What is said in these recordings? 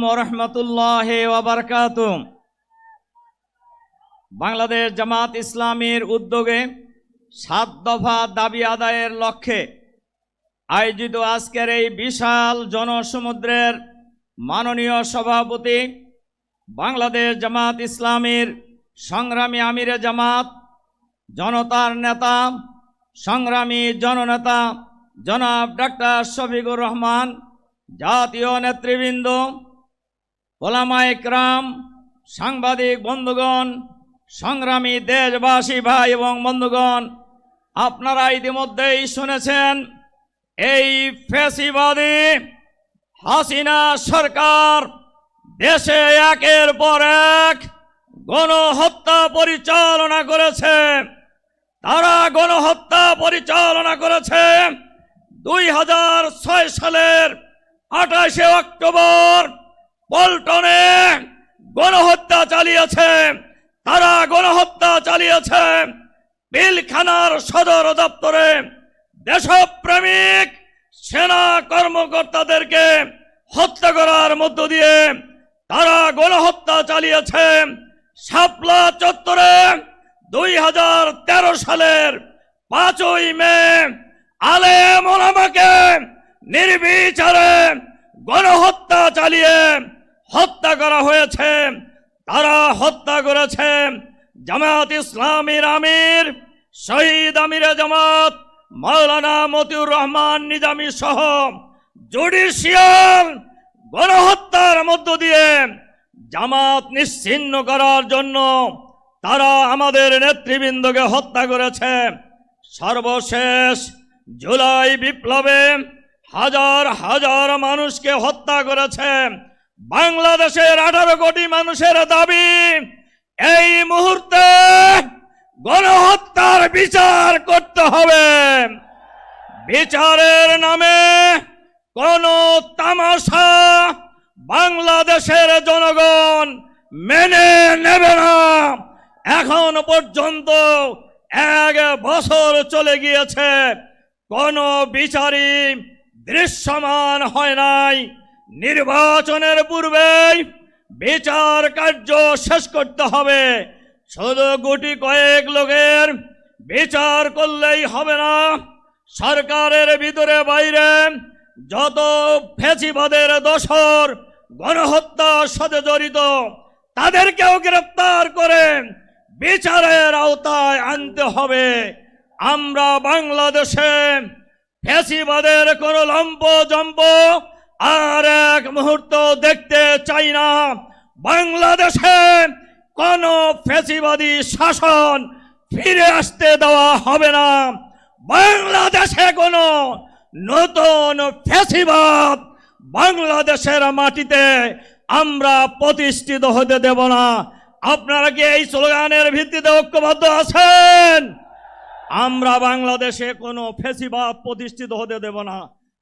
ওয়া রাহমাতুল্লাহি ওয়া বারাকাতুহু। বাংলাদেশ জামাত ইসলামীর উদ্যোগে 7 দফা দাবি আদায়ের লক্ষ্যে আয়োজিত আজকের এই বিশাল জনসমুদ্রের মাননীয় সভাপতি, বাংলাদেশ জামাত ইসলামীর সংগ্রামী আমিরে জামাত, জনতার নেতা, সংগ্রামী জননেতা জনাব ডাক্তার শফিকুর রহমান, জাতীয় নেতৃবৃন্দ, ওলামায়ে কেরাম, সাংবাদিক বন্ধুগণ, সংগ্রামী দেশবাসী ভাই এবং বন্ধুগণ, আপনারা ইতিমধ্যেই শুনেছেন এই ফ্যাসিবাদী হাসিনা সরকার দেশে একের পর এক গণহত্যা পরিচালনা করেছে। তারা গণহত্যা পরিচালনা করেছে 2006 সালের 28শে অক্টোবর পল্টনে গণহত্যা চালিয়েছে। তারা গণহত্যা চালিয়েছে পিলখানার সদর দপ্তরে দেশপ্রেমিক সেনা কর্মকর্তাদেরকে হত্যা করার মধ্য দিয়ে। তারা গণহত্যা চালিয়েছে শাপলা চত্বরে 2013 সালের 5ই মে আলেম ওলামাকে নির্বিচারে গণহত্যা চালিয়ে হত্যা করা হয়েছে। তারা হত্যা করেছে জামাত ইসলামীর আমির, শহীদ আমিরে জামাত মাওলানা মতিউর রহমান নিজামী সহ জুডিশিয়াল গণহত্যার মধ্য দিয়ে জামাত নিশ্চিহ্ন করার জন্য তারা আমাদের নেতৃবৃন্দকে হত্যা করেছে। সর্বশেষ জুলাই বিপ্লবে হাজার হাজার মানুষকে হত্যা করেছে। বাংলাদেশের 18 কোটি মানুষের দাবি এই মুহূর্তে গণহত্যার বিচার করতে হবে। বিচারের নামে কোন তামাশা বাংলাদেশের জনগণ মেনে নেবে না। এখন পর্যন্ত 1 বছর চলে গিয়েছে, কোন বিচারই দৃশ্যমান হয় নাই। নির্বাচনের পূর্বেই বিচার কার্য শেষ করতে হবে। শুধু গুটি কয়েক লোকের বিচার করলেই হবে না। সরকারের ভিতরে বাইরে যত ফ্যাসিবাদের দোসর গণহত্যার সাথে জড়িত তাদেরকেও গ্রেফতার করে বিচারের আওতায় আনতে হবে। আমরা বাংলাদেশে ফ্যাসিবাদের কোন লম্প জম্প আর এক মুহূর্ত দেখতে চাই না। বাংলাদেশে কোন ফ্যাসিবাদী শাসন ফিরে আসতে দেওয়া হবে না। বাংলাদেশে কোন নতুন ফ্যাসিবাদ বাংলাদেশের মাটিতে আমরা প্রতিষ্ঠিত হতে দেব না। আপনারা কি এই স্লোগানের ভিত্তিতে ঐক্যবদ্ধ আছেন? আমরা বাংলাদেশে কোনো ফ্যাসিবাদ প্রতিষ্ঠিত হতে দেব না।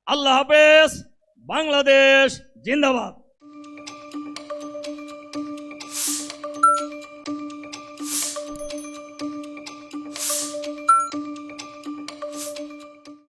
আল্লাহ হাফেজ। বাংলাদেশ জিন্দাবাদ।